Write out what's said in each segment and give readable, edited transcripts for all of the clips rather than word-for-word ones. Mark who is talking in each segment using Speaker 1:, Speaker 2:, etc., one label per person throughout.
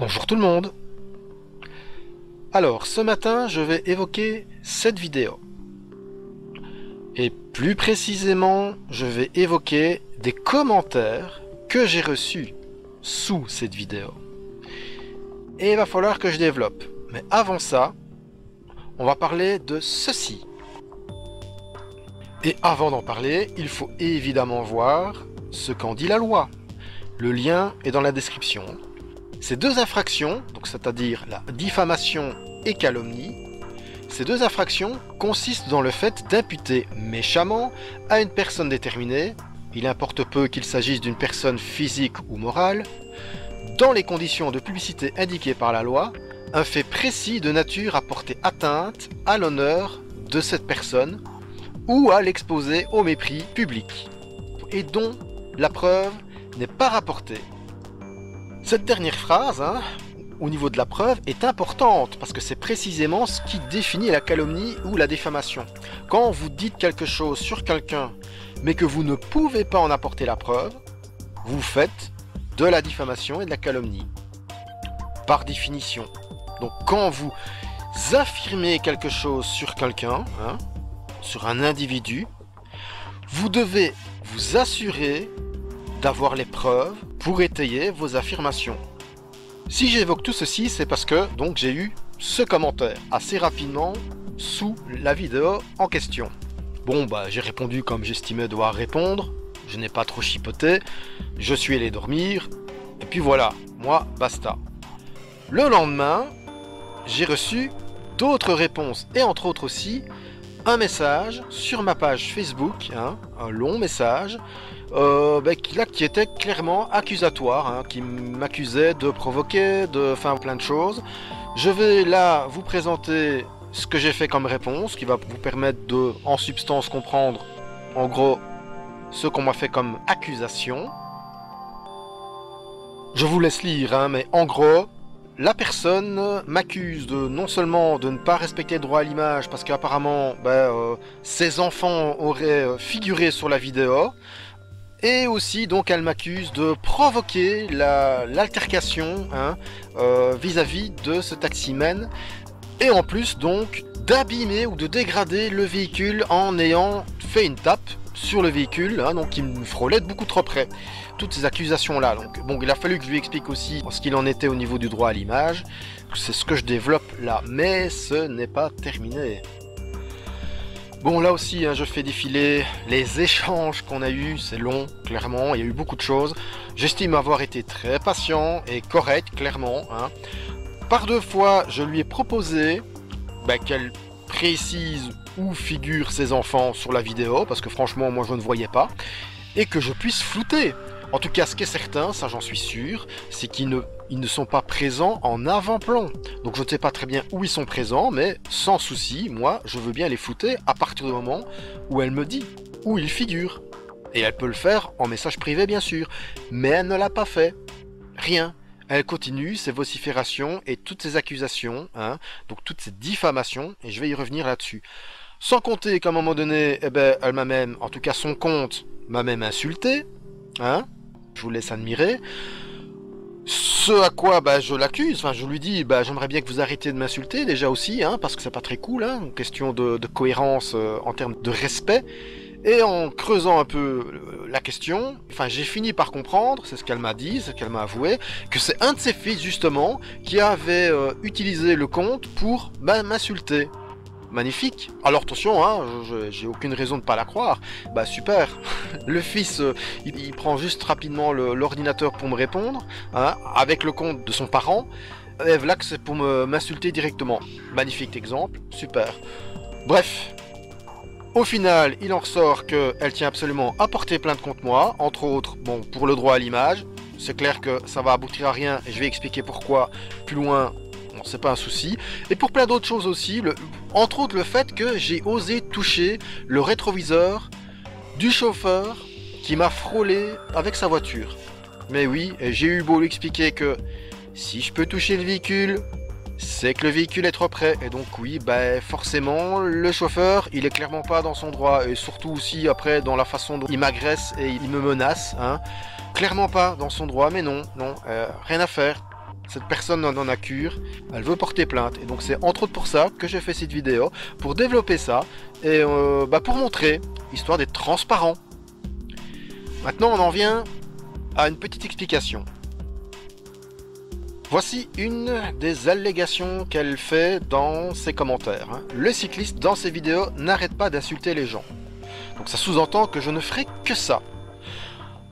Speaker 1: Bonjour tout le monde. Alors, ce matin, je vais évoquer cette vidéo. Et plus précisément, je vais évoquer des commentaires que j'ai reçus sous cette vidéo. Et il va falloir que je développe. Mais avant ça, on va parler de ceci. Et avant d'en parler, il faut évidemment voir ce qu'en dit la loi. Le lien est dans la description. Ces deux infractions, donc c'est-à-dire la diffamation et calomnie, ces deux infractions consistent dans le fait d'imputer méchamment à une personne déterminée, il importe peu qu'il s'agisse d'une personne physique ou morale, dans les conditions de publicité indiquées par la loi, un fait précis de nature à porter atteinte à l'honneur de cette personne ou à l'exposer au mépris public, et dont la preuve n'est pas rapportée. Cette dernière phrase, au niveau de la preuve, est importante parce que c'est précisément ce qui définit la calomnie ou la diffamation. Quand vous dites quelque chose sur quelqu'un, mais que vous ne pouvez pas en apporter la preuve, vous faites de la diffamation et de la calomnie. Par définition. Donc quand vous affirmez quelque chose sur quelqu'un, sur un individu, vous devez vous assurer d'avoir les preuves pour étayer vos affirmations. Si j'évoque tout ceci, c'est parce que donc j'ai eu ce commentaire assez rapidement sous la vidéo en question. Bon j'ai répondu comme j'estimais devoir répondre, je n'ai pas trop chipoté, je suis allé dormir, et puis voilà, moi basta. Le lendemain, j'ai reçu d'autres réponses, et entre autres aussi, un message sur ma page Facebook, un long message, qui était clairement accusatoire, qui m'accusait de provoquer, de faire plein de choses. Je vais là vous présenter ce que j'ai fait comme réponse, qui va vous permettre de, en substance, comprendre en gros ce qu'on m'a fait comme accusation. Je vous laisse lire, mais en gros, la personne m'accuse de non seulement de ne pas respecter le droit à l'image parce qu'apparemment ses enfants auraient figuré sur la vidéo, et aussi donc elle m'accuse de provoquer l'altercation vis-à-vis de ce taximan, et en plus donc d'abîmer ou de dégrader le véhicule en ayant fait une tape sur le véhicule, donc il me frôlait de beaucoup trop près. Toutes ces accusations là, donc bon, il a fallu que je lui explique aussi ce qu'il en était au niveau du droit à l'image. C'est ce que je développe là, mais ce n'est pas terminé. Bon, là aussi je fais défiler les échanges qu'on a eu, c'est long, clairement, il y a eu beaucoup de choses. J'estime avoir été très patient et correct, clairement. Par deux fois, je lui ai proposé qu'elle précise où figurent ses enfants sur la vidéo, parce que franchement moi je ne voyais pas, et que je puisse flouter. En tout cas, ce qui est certain, ça j'en suis sûr, c'est qu'ils ne sont pas présents en avant-plan. Donc je ne sais pas très bien où ils sont présents, mais sans souci, moi je veux bien les flouter à partir du moment où elle me dit où ils figurent. Et elle peut le faire en message privé bien sûr, mais elle ne l'a pas fait. Rien. Elle continue ses vociférations et toutes ces accusations, donc toutes ces diffamations, et je vais y revenir là-dessus. Sans compter qu'à un moment donné, elle m'a même, en tout cas son compte, m'a même insulté, je vous laisse admirer. Ce à quoi je l'accuse, je lui dis, j'aimerais bien que vous arrêtiez de m'insulter déjà aussi, parce que c'est pas très cool, une question de cohérence en termes de respect. Et en creusant un peu la question, j'ai fini par comprendre, c'est ce qu'elle m'a dit, c'est ce qu'elle m'a avoué, que c'est un de ses fils justement qui avait utilisé le compte pour m'insulter. Magnifique. Alors attention, j'ai aucune raison de pas la croire. Super. Le fils, il prend juste rapidement l'ordinateur pour me répondre, avec le compte de son parent. Et voilà que c'est pour m'insulter directement. Magnifique exemple. Super. Bref. Au final, il en ressort qu'elle tient absolument à porter plainte contre moi, entre autres, pour le droit à l'image. C'est clair que ça va aboutir à rien et je vais expliquer pourquoi plus loin. C'est pas un souci. Et pour plein d'autres choses aussi, entre autres le fait que j'ai osé toucher le rétroviseur du chauffeur qui m'a frôlé avec sa voiture. Mais oui, j'ai eu beau lui expliquer que si je peux toucher le véhicule, c'est que le véhicule est trop près. Et donc oui, forcément, le chauffeur, il est clairement pas dans son droit. Et surtout aussi après dans la façon dont il m'agresse et il me menace. Clairement pas dans son droit, mais non, rien à faire. Cette personne n'en a cure, elle veut porter plainte. Et donc c'est entre autres pour ça que j'ai fait cette vidéo, pour développer ça, et pour montrer, histoire d'être transparent. Maintenant on en vient à une petite explication. Voici une des allégations qu'elle fait dans ses commentaires. Le cycliste dans ses vidéos n'arrête pas d'insulter les gens. Donc ça sous-entend que je ne ferai que ça.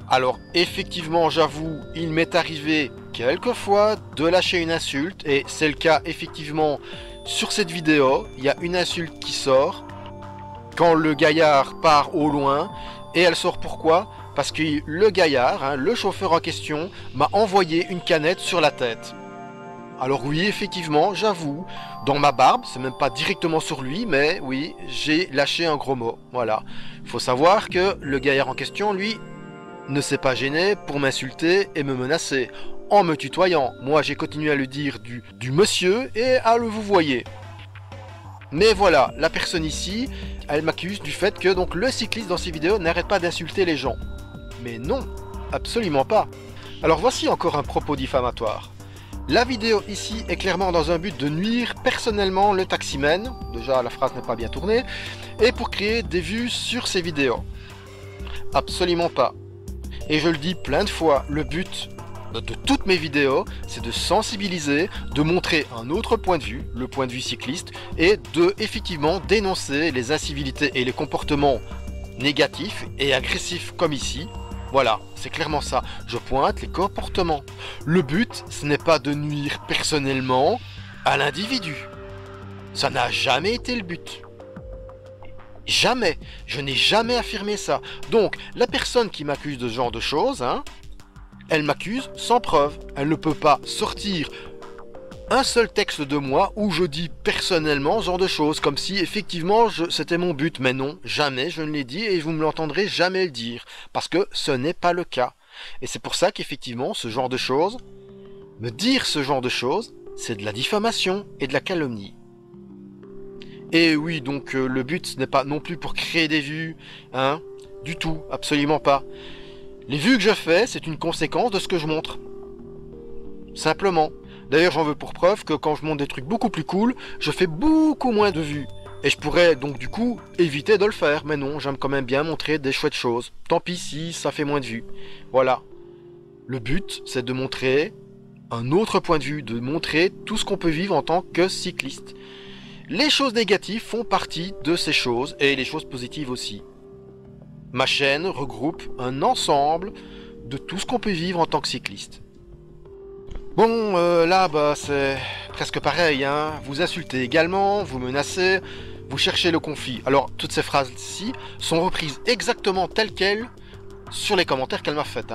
Speaker 1: Alors effectivement, j'avoue, il m'est arrivé quelquefois de lâcher une insulte, et c'est le cas effectivement sur cette vidéo. Il y a une insulte qui sort quand le gaillard part au loin, et elle sort pourquoi? Parce que le gaillard, le chauffeur en question, m'a envoyé une canette sur la tête. Alors oui, effectivement, j'avoue, dans ma barbe, c'est même pas directement sur lui, mais oui, j'ai lâché un gros mot, voilà. Il faut savoir que le gaillard en question, lui, ne s'est pas gêné pour m'insulter et me menacer, en me tutoyant. Moi, j'ai continué à lui dire du monsieur et à le vous voyez. Mais voilà, la personne ici, elle m'accuse du fait que donc le cycliste dans ses vidéos n'arrête pas d'insulter les gens. Mais non, absolument pas. Alors voici encore un propos diffamatoire. La vidéo ici est clairement dans un but de nuire personnellement le taximan, déjà la phrase n'est pas bien tournée, et pour créer des vues sur ses vidéos. Absolument pas. Et je le dis plein de fois, le but de toutes mes vidéos, c'est de sensibiliser, de montrer un autre point de vue, le point de vue cycliste, et de effectivement dénoncer les incivilités et les comportements négatifs et agressifs comme ici. Voilà, c'est clairement ça. Je pointe les comportements. Le but, ce n'est pas de nuire personnellement à l'individu. Ça n'a jamais été le but. Jamais. Je n'ai jamais affirmé ça. Donc, la personne qui m'accuse de ce genre de choses, elle m'accuse sans preuve. Elle ne peut pas sortir un seul texte de moi où je dis personnellement ce genre de choses, comme si effectivement c'était mon but. Mais non, jamais je ne l'ai dit, et vous ne me l'entendrez jamais le dire, parce que ce n'est pas le cas. Et c'est pour ça qu'effectivement ce genre de choses, me dire ce genre de choses, c'est de la diffamation et de la calomnie. Et oui, donc le but ce n'est pas non plus pour créer des vues, du tout, absolument pas. Les vues que je fais, c'est une conséquence de ce que je montre. Simplement. D'ailleurs, j'en veux pour preuve que quand je monte des trucs beaucoup plus cool, je fais beaucoup moins de vues. Et je pourrais donc du coup éviter de le faire. Mais non, j'aime quand même bien montrer des chouettes choses. Tant pis si ça fait moins de vues. Voilà. Le but, c'est de montrer un autre point de vue, de montrer tout ce qu'on peut vivre en tant que cycliste. Les choses négatives font partie de ces choses, et les choses positives aussi. Ma chaîne regroupe un ensemble de tout ce qu'on peut vivre en tant que cycliste. Bon, là, c'est presque pareil, Vous insultez également, vous menacez, vous cherchez le conflit. Alors, toutes ces phrases-ci sont reprises exactement telles quelles sur les commentaires qu'elle m'a fait.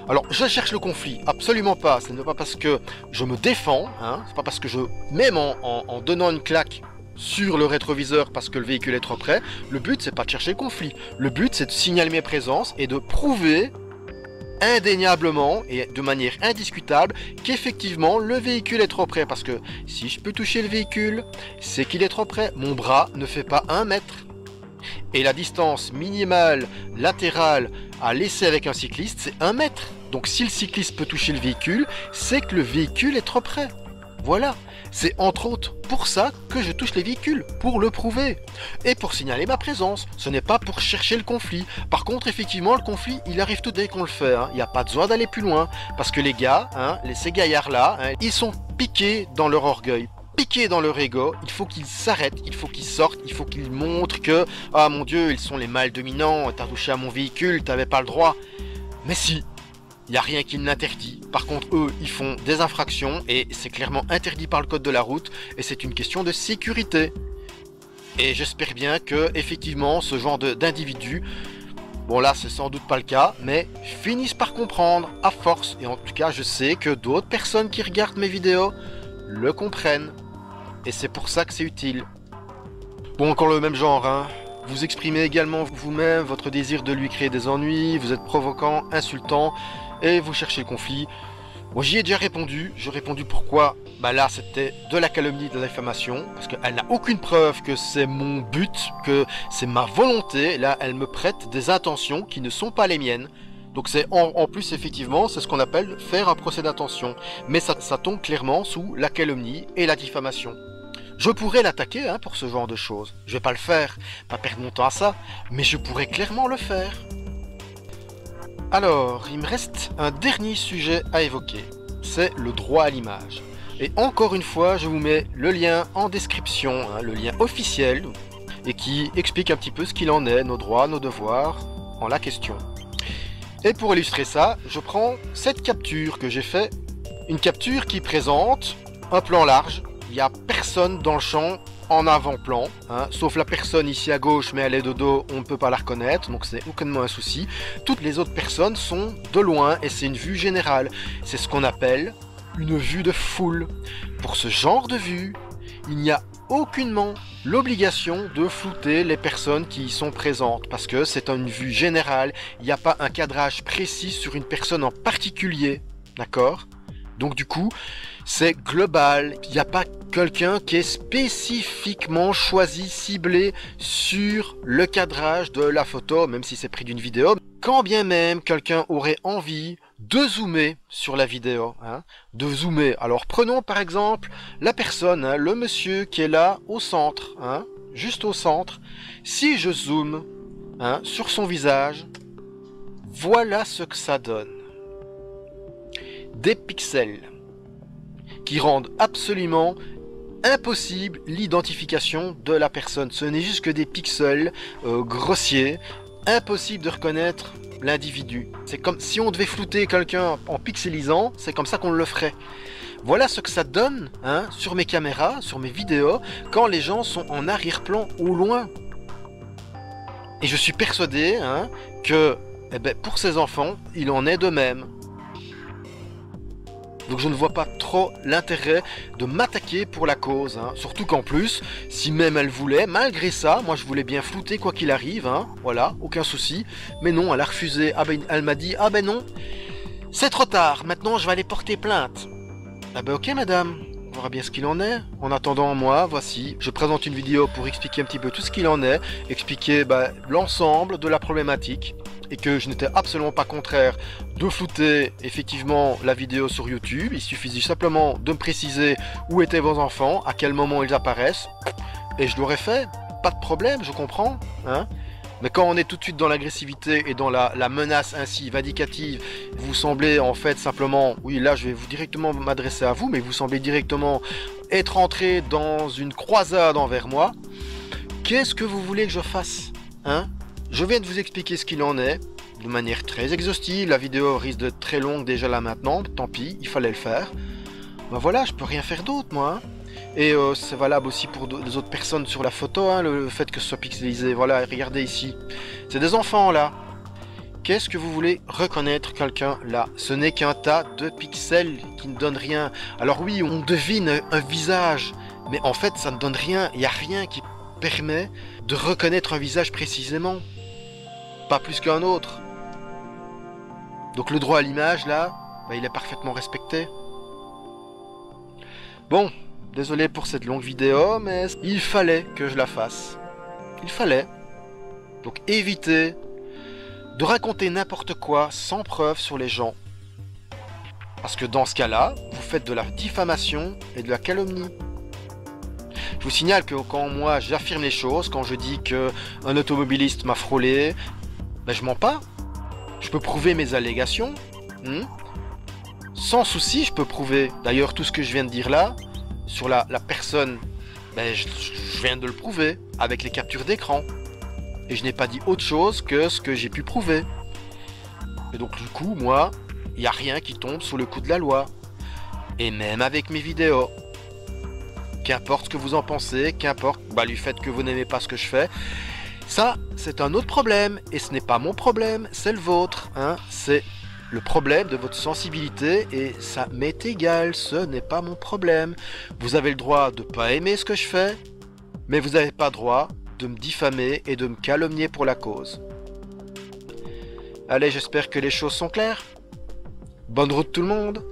Speaker 1: Alors, je cherche le conflit, absolument pas. Ce n'est pas parce que je me défends, c'est pas parce que même en donnant une claque sur le rétroviseur parce que le véhicule est trop près, le but, c'est pas de chercher le conflit. Le but, c'est de signaler mes présences et de prouver indéniablement et de manière indiscutable qu'effectivement le véhicule est trop près, parce que si je peux toucher le véhicule, c'est qu'il est trop près. Mon bras ne fait pas 1 mètre, et la distance minimale latérale à laisser avec un cycliste, c'est 1 mètre. Donc si le cycliste peut toucher le véhicule, c'est que le véhicule est trop près. Voilà, c'est entre autres pour ça que je touche les véhicules, pour le prouver et pour signaler ma présence. Ce n'est pas pour chercher le conflit. Par contre, effectivement, le conflit, il arrive tout dès qu'on le fait. Il n'y a pas besoin d'aller plus loin, parce que les gars, ces gaillards-là, ils sont piqués dans leur orgueil, piqués dans leur ego. Il faut qu'ils s'arrêtent, il faut qu'ils sortent, il faut qu'ils montrent que ah mon Dieu, ils sont les mâles dominants. T'as touché à mon véhicule, t'avais pas le droit. Mais si. Il n'y a rien qui l'interdit. Par contre, eux, ils font des infractions et c'est clairement interdit par le code de la route, et c'est une question de sécurité. Et j'espère bien que, effectivement, ce genre d'individus, bon là, c'est sans doute pas le cas, mais finissent par comprendre à force. Et en tout cas, je sais que d'autres personnes qui regardent mes vidéos le comprennent. Et c'est pour ça que c'est utile. Bon, encore le même genre, Vous exprimez également vous-même votre désir de lui créer des ennuis, vous êtes provoquant, insultant, et vous cherchez le conflit. Moi j'y ai déjà répondu, j'ai répondu pourquoi. Là c'était de la calomnie, de la diffamation, parce qu'elle n'a aucune preuve que c'est mon but, que c'est ma volonté. Là elle me prête des intentions qui ne sont pas les miennes. Donc c'est en plus effectivement, c'est ce qu'on appelle faire un procès d'intention. Mais ça tombe clairement sous la calomnie et la diffamation. Je pourrais l'attaquer pour ce genre de choses. Je vais pas le faire, pas perdre mon temps à ça, mais je pourrais clairement le faire. Alors, il me reste un dernier sujet à évoquer. C'est le droit à l'image. Et encore une fois, je vous mets le lien en description, le lien officiel, et qui explique un petit peu ce qu'il en est, nos droits, nos devoirs, en la question. Et pour illustrer ça, je prends cette capture que j'ai fait, une capture qui présente un plan large. Il n'y a personne dans le champ en avant-plan, sauf la personne ici à gauche, mais elle est de dos, on ne peut pas la reconnaître, donc c'est aucunement un souci. Toutes les autres personnes sont de loin et c'est une vue générale. C'est ce qu'on appelle une vue de foule. Pour ce genre de vue, il n'y a aucunement l'obligation de flouter les personnes qui y sont présentes, parce que c'est une vue générale, il n'y a pas un cadrage précis sur une personne en particulier, d'accord ? Donc du coup, c'est global, il n'y a pas quelqu'un qui est spécifiquement choisi, ciblé sur le cadrage de la photo, même si c'est pris d'une vidéo. Quand bien même quelqu'un aurait envie de zoomer sur la vidéo, de zoomer. Alors prenons par exemple la personne, le monsieur qui est là au centre, juste au centre. Si je zoome sur son visage, voilà ce que ça donne. Des pixels qui rendent absolument impossible l'identification de la personne. Ce n'est juste que des pixels grossiers, impossible de reconnaître l'individu. C'est comme si on devait flouter quelqu'un en pixelisant, c'est comme ça qu'on le ferait. Voilà ce que ça donne sur mes caméras, sur mes vidéos, quand les gens sont en arrière-plan au loin. Et je suis persuadé que pour ces enfants, il en est de même. Donc je ne vois pas trop l'intérêt de m'attaquer pour la cause, surtout qu'en plus, si même elle voulait, malgré ça, moi je voulais bien flouter quoi qu'il arrive, voilà, aucun souci, mais non, elle a refusé, elle m'a dit, non, c'est trop tard, maintenant je vais aller porter plainte. Ok madame, on verra bien ce qu'il en est. En attendant, moi, voici, je présente une vidéo pour expliquer un petit peu tout ce qu'il en est, expliquer l'ensemble de la problématique, et que je n'étais absolument pas contraire de flouter effectivement la vidéo sur YouTube. Il suffisait simplement de me préciser où étaient vos enfants, à quel moment ils apparaissent, et je l'aurais fait, pas de problème, je comprends, Mais quand on est tout de suite dans l'agressivité et dans la menace ainsi vindicative, vous semblez en fait simplement, oui là je vais directement m'adresser à vous, mais vous semblez directement être entré dans une croisade envers moi. Qu'est-ce que vous voulez que je fasse Je viens de vous expliquer ce qu'il en est, de manière très exhaustive. La vidéo risque d'être très longue déjà là maintenant, tant pis, il fallait le faire. Voilà, je peux rien faire d'autre moi. Et c'est valable aussi pour les autres personnes sur la photo, le fait que ce soit pixelisé. Voilà, regardez ici. C'est des enfants là. Qu'est-ce que vous voulez reconnaître quelqu'un là? Ce n'est qu'un tas de pixels qui ne donnent rien. Alors oui, on devine un visage, mais en fait ça ne donne rien. Il n'y a rien qui permet de reconnaître un visage précisément. Pas plus qu'un autre. Donc le droit à l'image là, il est parfaitement respecté. Bon, désolé pour cette longue vidéo, mais il fallait que je la fasse. Il fallait. Donc évitez de raconter n'importe quoi sans preuve sur les gens. Parce que dans ce cas-là, vous faites de la diffamation et de la calomnie. Je vous signale que quand moi j'affirme les choses, quand je dis qu'un automobiliste m'a frôlé, je mens pas. Je peux prouver mes allégations. Sans souci, je peux prouver. D'ailleurs, tout ce que je viens de dire là, sur la personne, je viens de le prouver avec les captures d'écran. Et je n'ai pas dit autre chose que ce que j'ai pu prouver. Et donc du coup, moi, il n'y a rien qui tombe sous le coup de la loi. Et même avec mes vidéos. Qu'importe ce que vous en pensez, qu'importe le fait que vous n'aimez pas ce que je fais, ça, c'est un autre problème. Et ce n'est pas mon problème, c'est le vôtre. C'est le problème de votre sensibilité et ça m'est égal, ce n'est pas mon problème. Vous avez le droit de ne pas aimer ce que je fais, mais vous n'avez pas le droit de me diffamer et de me calomnier pour la cause. Allez, j'espère que les choses sont claires. Bonne route tout le monde!